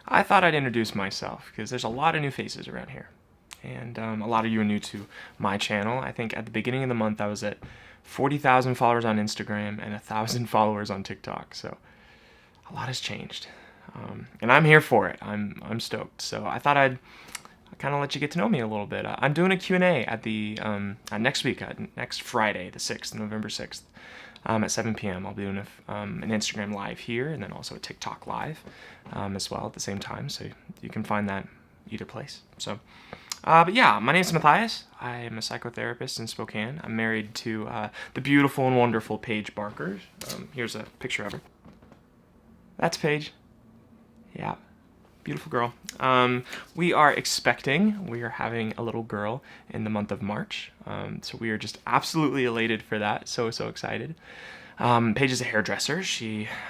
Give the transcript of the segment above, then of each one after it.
I thought I'd introduce myself because there's a lot of new faces around here. And a lot of you are new to my channel. I think at the beginning of the month I was at 40,000 followers on Instagram and 1,000 followers on TikTok. So a lot has changed. And I'm here for it. I'm stoked. So I thought I'd kind of let you get to know me a little bit. I'm doing a Q&A at the next week, next Friday, the 6th, November 6th, at 7 p.m. I'll be doing an Instagram live here and then also a TikTok live as well at the same time. So you can find that either place. So, but yeah, my name is Matthias. I am a psychotherapist in Spokane. I'm married to the beautiful and wonderful Paige Barker. Here's a picture of her. That's Paige. Yeah. Beautiful girl. We are expecting, we are having a little girl in the month of March. So we are just absolutely elated for that. So excited. Paige is a hairdresser.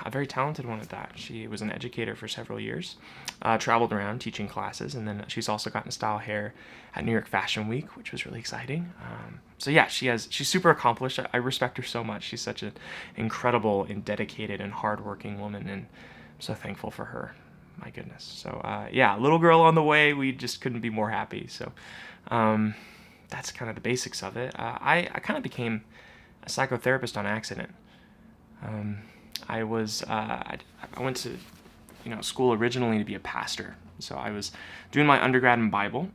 A very talented one at that. She was an educator for several years, traveled around teaching classes, and then she's also gotten style hair at New York Fashion Week, which was really exciting. So yeah, she's super accomplished. I respect her so much. She's such an incredible and dedicated and hardworking woman, and I'm so thankful for her. My goodness. So yeah, little girl on the way. We just couldn't be more happy. So that's kind of the basics of it. I kind of became a psychotherapist on accident. I went to school originally to be a pastor. So I was doing my undergrad in Bible,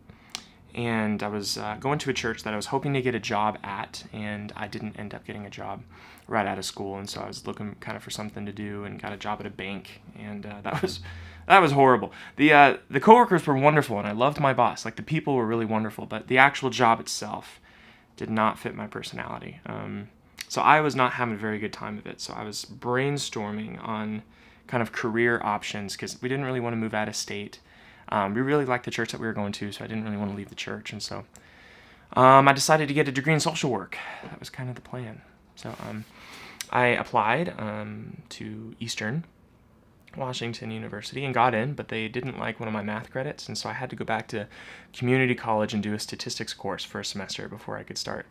and I was going to a church that I was hoping to get a job at, and I didn't end up getting a job right out of school, and so I was looking kind of for something to do, and got a job at a bank, and that was horrible. The coworkers were wonderful, and I loved my boss. Like, the people were really wonderful, but the actual job itself did not fit my personality. So I was not having a very good time of it. So I was brainstorming on kind of career options because we didn't really want to move out of state. We really liked the church that we were going to, so I didn't really want to leave the church. And so I decided to get a degree in social work. That was kind of the plan. So I applied to Eastern Washington University and got in, but they didn't like one of my math credits, and so I had to go back to community college and do a statistics course for a semester before I could start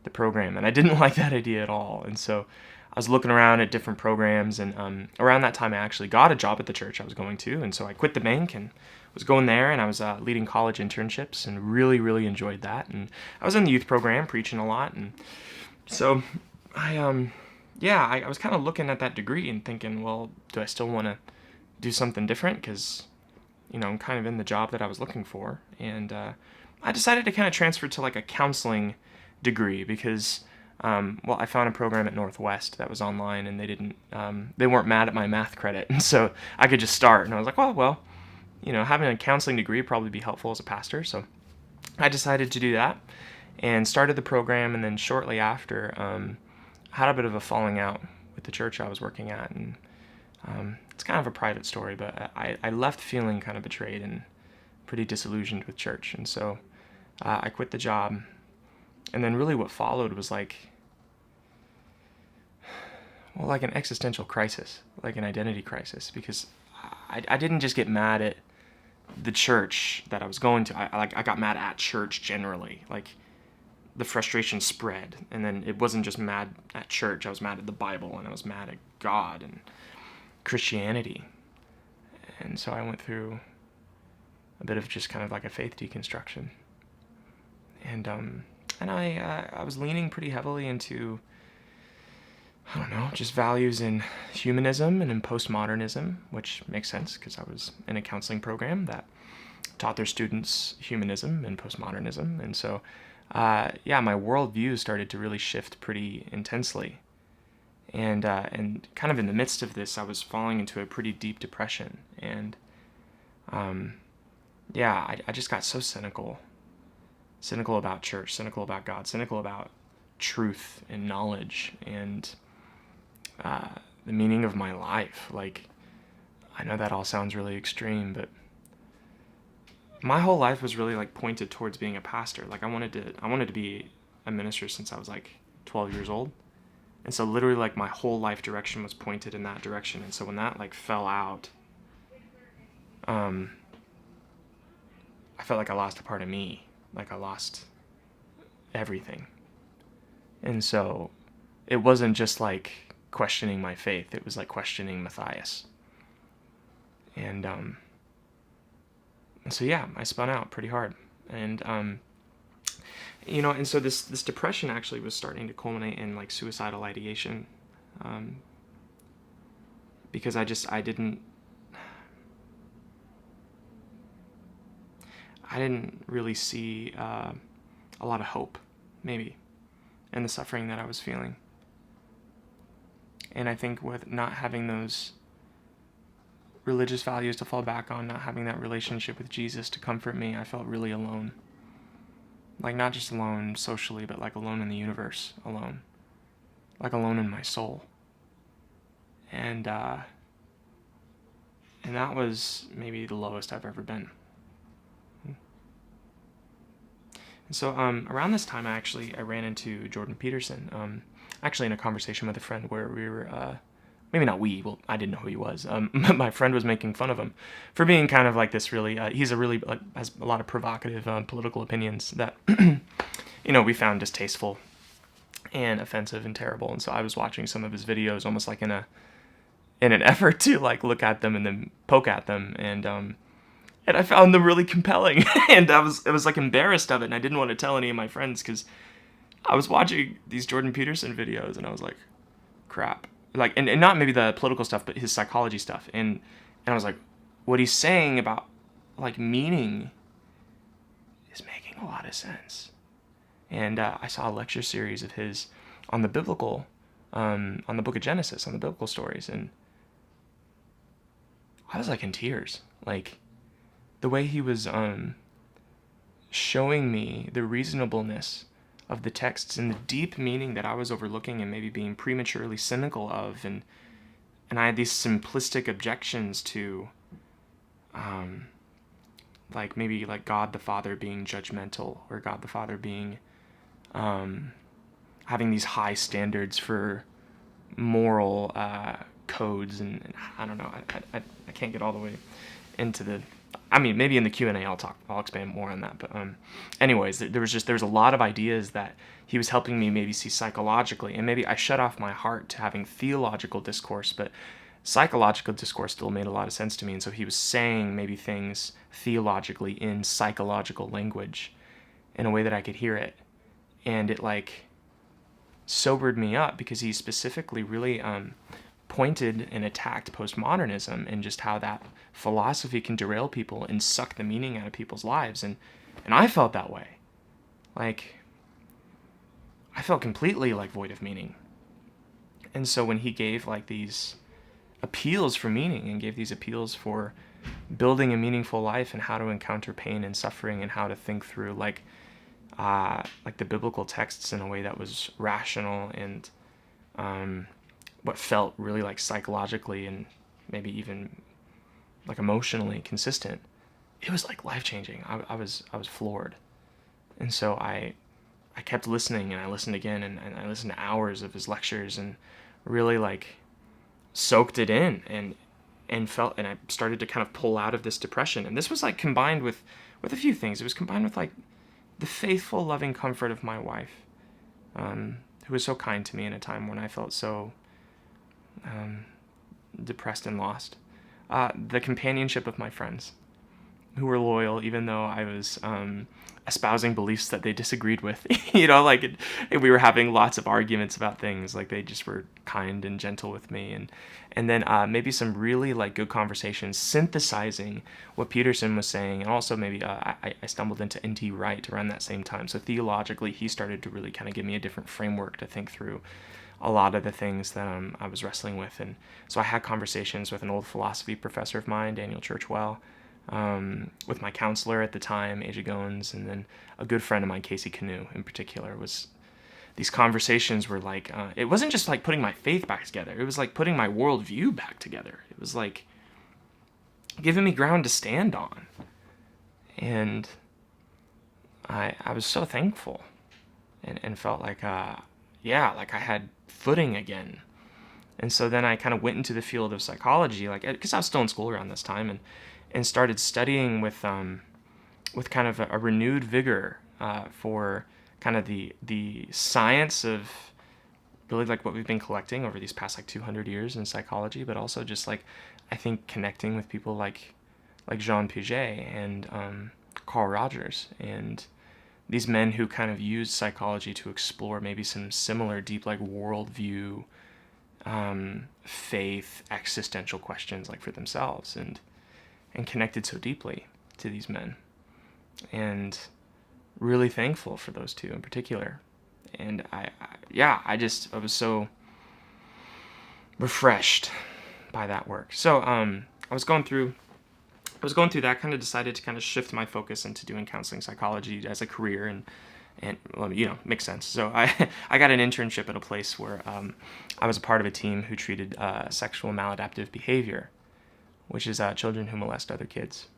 the program, and I didn't like that idea at all. And so I was looking around at different programs, and around that time I actually got a job at the church I was going to, and so I quit the bank and was going there, and I was leading college internships and really enjoyed that. And I was in the youth program preaching a lot, and so I was kind of looking at that degree and thinking, well, do I still want to do something different? Because, I'm kind of in the job that I was looking for. And I decided to kind of transfer to like a counseling degree because, I found a program at Northwest that was online, and they weren't mad at my math credit. And so I could just start. And I was like, well, having a counseling degree would probably be helpful as a pastor. So I decided to do that and started the program. And then shortly after, had a bit of a falling out with the church I was working at, and it's kind of a private story, but I left feeling kind of betrayed and pretty disillusioned with church, and so I quit the job. And then really what followed was like an existential crisis, like an identity crisis, because I didn't just get mad at the church that I was going to. I got mad at church generally. Like, the frustration spread, and then it wasn't just mad at church. I was mad at the Bible, and I was mad at God and Christianity. And so I went through a bit of just kind of like a faith deconstruction. And I was leaning pretty heavily into, I don't know, just values in humanism and in postmodernism, which makes sense because I was in a counseling program that taught their students humanism and postmodernism. And so my worldview started to really shift pretty intensely. And kind of in the midst of this, I was falling into a pretty deep depression. And I just got so cynical about church, cynical about God, cynical about truth and knowledge and the meaning of my life. Like, I know that all sounds really extreme, but my whole life was really like pointed towards being a pastor. Like, I wanted to be a minister since I was like 12 years old. And so literally like my whole life direction was pointed in that direction. And so when that like fell out, I felt like I lost a part of me. Like, I lost everything. And so it wasn't just like questioning my faith. It was like questioning Matthias. And so yeah, I spun out pretty hard. And and so this depression actually was starting to culminate in like suicidal ideation, um, because I didn't really see a lot of hope, maybe, in the suffering that I was feeling. And I think with not having those religious values to fall back on, not having that relationship with Jesus to comfort me, I felt really alone. Like, not just alone socially, but like alone in the universe, alone. Like alone in my soul. And that was maybe the lowest I've ever been. And so around this time, I ran into Jordan Peterson, actually in a conversation with a friend where we were, maybe not we, well, I didn't know who he was. My friend was making fun of him for being kind of like this really, he's a really, has a lot of provocative political opinions that, we found distasteful and offensive and terrible. And so I was watching some of his videos almost like in an effort to like look at them and then poke at them. And I found them really compelling, and I was like embarrassed of it, and I didn't want to tell any of my friends because I was watching these Jordan Peterson videos, and I was like, crap. Like, and not maybe the political stuff, but his psychology stuff, and I was like, what he's saying about like meaning is making a lot of sense. And I saw a lecture series of his on the biblical, on the book of Genesis, on the biblical stories, and I was like in tears, like. The way he was showing me the reasonableness of the texts and the deep meaning that I was overlooking and maybe being prematurely cynical of, and I had these simplistic objections to, like maybe like God the Father being judgmental, or God the Father being having these high standards for moral codes, and I don't know, I can't get all the way into the. I mean, maybe in the Q&A I'll expand more on that. But anyways, there was a lot of ideas that he was helping me maybe see psychologically, and maybe I shut off my heart to having theological discourse, but psychological discourse still made a lot of sense to me. And so he was saying maybe things theologically in psychological language in a way that I could hear it, and it like sobered me up, because he specifically really pointed and attacked postmodernism and just how that philosophy can derail people and suck the meaning out of people's lives. And I felt that way. Like, I felt completely like void of meaning. And so when he gave like these appeals for meaning and gave these appeals for building a meaningful life and how to encounter pain and suffering and how to think through like the biblical texts in a way that was rational and what felt really like psychologically and maybe even like emotionally consistent, it was like life-changing. I was floored. And so I kept listening, and I listened again, and I listened to hours of his lectures and really like soaked it in, and I started to kind of pull out of this depression. And this was like combined with a few things. It was combined with like the faithful, loving comfort of my wife, who was so kind to me in a time when I felt so depressed and lost. The companionship of my friends, who were loyal even though I was espousing beliefs that they disagreed with. Like we were having lots of arguments about things. Like they just were kind and gentle with me, and then maybe some really like good conversations synthesizing what Peterson was saying, and also maybe I stumbled into N.T. Wright around that same time. So theologically, he started to really kind of give me a different framework to think through a lot of the things that I was wrestling with. And so I had conversations with an old philosophy professor of mine, Daniel Churchwell, with my counselor at the time, Aja Goins, and then a good friend of mine, Casey Canoe in particular. These conversations were like, it wasn't just like putting my faith back together, it was like putting my worldview back together. It was like giving me ground to stand on. And I was so thankful and felt like, like I had footing again. And so then I kind of went into the field of psychology, like, because I was still in school around this time, and started studying with kind of a renewed vigor for kind of the science of really like what we've been collecting over these past like 200 years in psychology, but also just like I think connecting with people like like Jean Piaget and Carl Rogers, and these men who kind of used psychology to explore maybe some similar deep like worldview, faith, existential questions like for themselves, and connected so deeply to these men, and really thankful for those two in particular. And I was so refreshed by that work. So I was going through that, kind of decided to kind of shift my focus into doing counseling psychology as a career, and well, makes sense. So I got an internship at a place where I was a part of a team who treated sexual maladaptive behavior, which is children who molest other kids,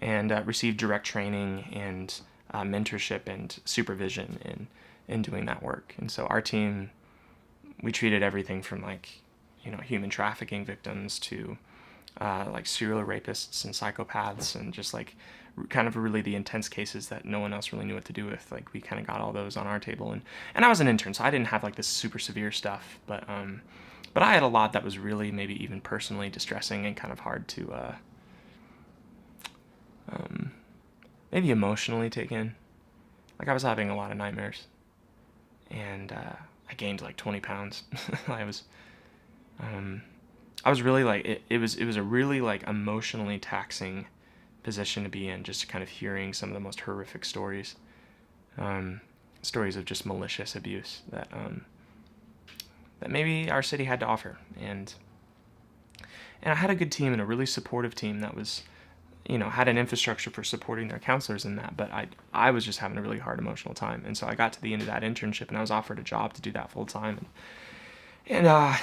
and received direct training and mentorship and supervision in doing that work. And so our team, we treated everything from like, human trafficking victims to like serial rapists and psychopaths, and just like kind of really the intense cases that no one else really knew what to do with. Like we kind of got all those on our table, and I was an intern, so I didn't have like this super severe stuff, but I had a lot that was really maybe even personally distressing and kind of hard to maybe emotionally take in. Like I was having a lot of nightmares, and I gained like 20 pounds. I was really like, it was a really like emotionally taxing position to be in, just kind of hearing some of the most horrific stories of just malicious abuse that maybe our city had to offer. And I had a good team, and a really supportive team that was, had an infrastructure for supporting their counselors in that, but I was just having a really hard emotional time. And so I got to the end of that internship, and I was offered a job to do that full time, and I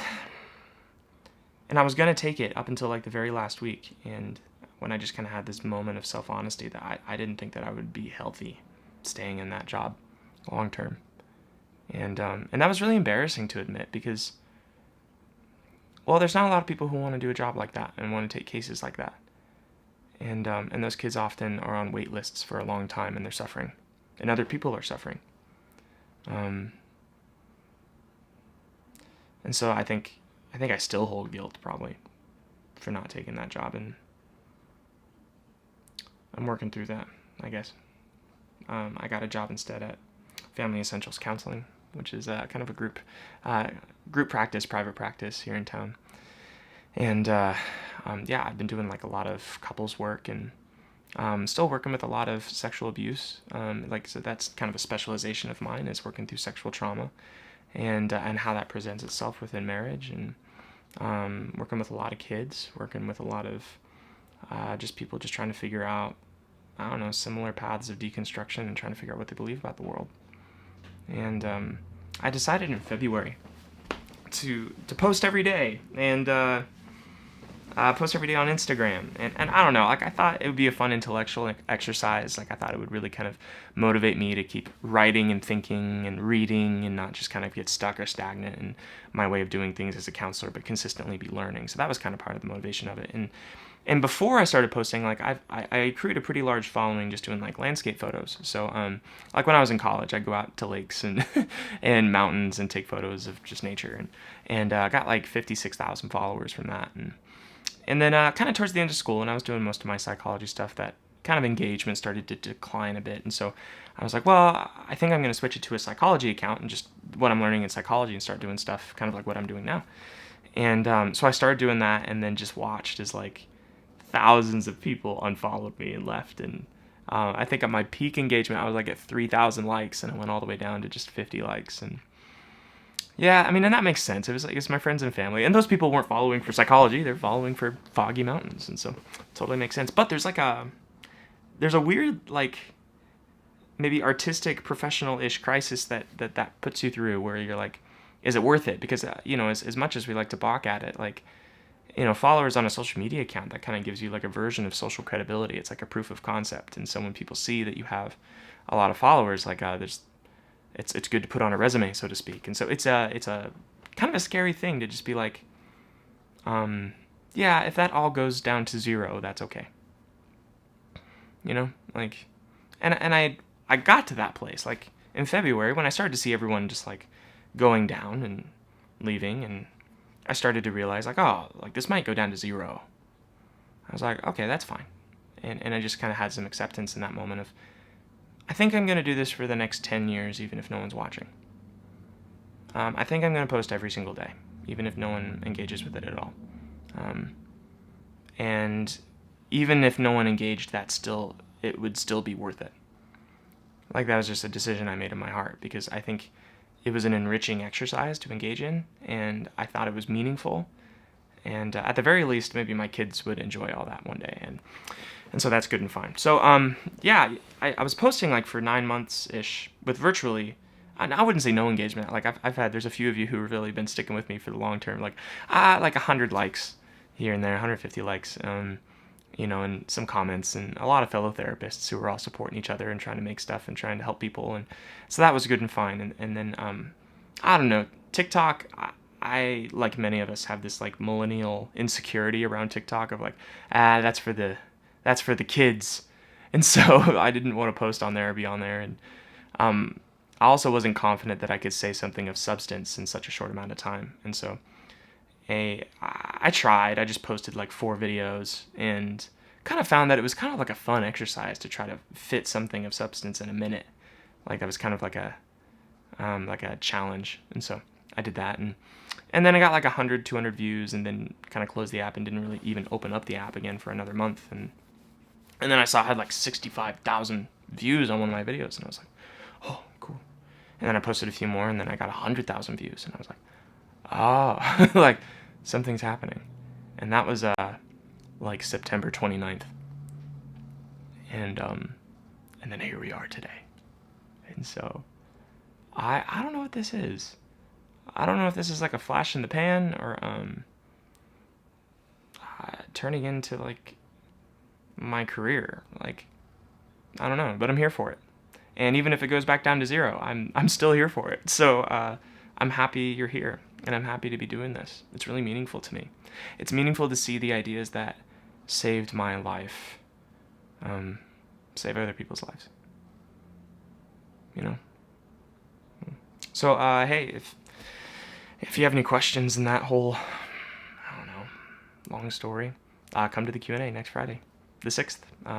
was going to take it up until like the very last week, and when I just kind of had this moment of self-honesty that I didn't think that I would be healthy staying in that job long term. And that was really embarrassing to admit, because, well, there's not a lot of people who want to do a job like that and want to take cases like that. And those kids often are on wait lists for a long time, and they're suffering, and other people are suffering. And so I think I still hold guilt probably for not taking that job, and I'm working through that, I guess. I got a job instead at Family Essentials Counseling, which is kind of a group practice, private practice here in town. And I've been doing like a lot of couples work, and still working with a lot of sexual abuse. So that's kind of a specialization of mine, is working through sexual trauma and how that presents itself within marriage, and working with a lot of kids, working with a lot of just people just trying to figure out, I don't know, similar paths of deconstruction and trying to figure out what they believe about the world. And I decided in February to post every day, and post every day on Instagram. And I don't know, like I thought it would be a fun intellectual exercise. Like I thought it would really kind of motivate me to keep writing and thinking and reading, and not just kind of get stuck or stagnant in my way of doing things as a counselor, but consistently be learning. So that was kind of part of the motivation of it. And before I started posting, like I accrued a pretty large following just doing like landscape photos. So like when I was in college, I'd go out to lakes and and mountains and take photos of just nature, and got like 56,000 followers from that. And then kind of towards the end of school, and I was doing most of my psychology stuff, that kind of engagement started to decline a bit. And so I was like, well, I think I'm going to switch it to a psychology account and just what I'm learning in psychology, and start doing stuff kind of like what I'm doing now. And so I started doing that, and then just watched as like thousands of people unfollowed me and left. And I think at my peak engagement, I was like at 3,000 likes, and it went all the way down to just 50 likes. And yeah, I mean, and that makes sense. It's my friends and family, and those people weren't following for psychology; they're following for foggy mountains, and so it totally makes sense. But there's a weird, like, maybe artistic, professional-ish crisis that puts you through, where you're like, is it worth it? Because as much as we like to balk at it, like, followers on a social media account, that kind of gives you like a version of social credibility. It's like a proof of concept, and so when people see that you have a lot of followers, like it's good to put on a resume, so to speak. And so it's a kind of a scary thing to just be like, if that all goes down to zero, that's okay. Like, and I got to that place, like in February, when I started to see everyone just like going down and leaving, and I started to realize like, oh, like this might go down to zero. I was like, okay, that's fine. And I just kind of had some acceptance in that moment of, I think I'm going to do this for the next 10 years, even if no one's watching. I think I'm going to post every single day, even if no one engages with it at all. And even if no one engaged, it would still be worth it. Like, that was just a decision I made in my heart, because I think it was an enriching exercise to engage in, and I thought it was meaningful. And at the very least, maybe my kids would enjoy all that one day. And so that's good and fine. So, yeah, I was posting like for 9 months-ish with virtually, I wouldn't say no engagement. Like, there's a few of you who have really been sticking with me for the long term. Like 100 likes here and there, 150 likes, and some comments, and a lot of fellow therapists who were all supporting each other and trying to make stuff and trying to help people. And so that was good and fine. And then, I don't know, TikTok, I, like many of us, have this like millennial insecurity around TikTok of like, that's for the kids. And so I didn't want to post on there or be on there. And I also wasn't confident that I could say something of substance in such a short amount of time. And so I tried. I just posted like 4 videos and kind of found that it was kind of like a fun exercise to try to fit something of substance in a minute. Like, that was kind of like a challenge. And so I did that. And then I got like 100, 200 views, and then kind of closed the app and didn't really even open up the app again for another month. And then I saw I had like 65,000 views on one of my videos, and I was like, oh, cool. And then I posted a few more, and then I got 100,000 views, and I was like, oh, like, something's happening. And that was like September 29th. And then here we are today. And so I don't know what this is. I don't know if this is like a flash in the pan, or turning into like my career. Like, I don't know, but I'm here for it. And even if it goes back down to 0, I'm still here for it. So I'm happy you're here, and I'm happy to be doing this. It's really meaningful to me. It's meaningful to see the ideas that saved my life save other people's lives. So hey, if you have any questions in that whole, I don't know, long story, come to the Q&A next Friday, the 6th,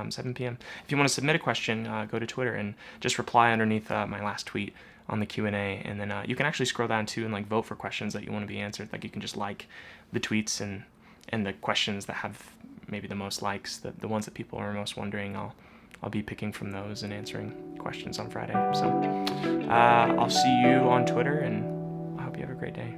7 p.m. If you want to submit a question, go to Twitter and just reply underneath my last tweet on the Q&A, and then you can actually scroll down too and like vote for questions that you want to be answered. Like, you can just like the tweets and the questions that have maybe the most likes, the ones that people are most wondering. I'll be picking from those and answering questions on Friday. So I'll see you on Twitter, and I hope you have a great day.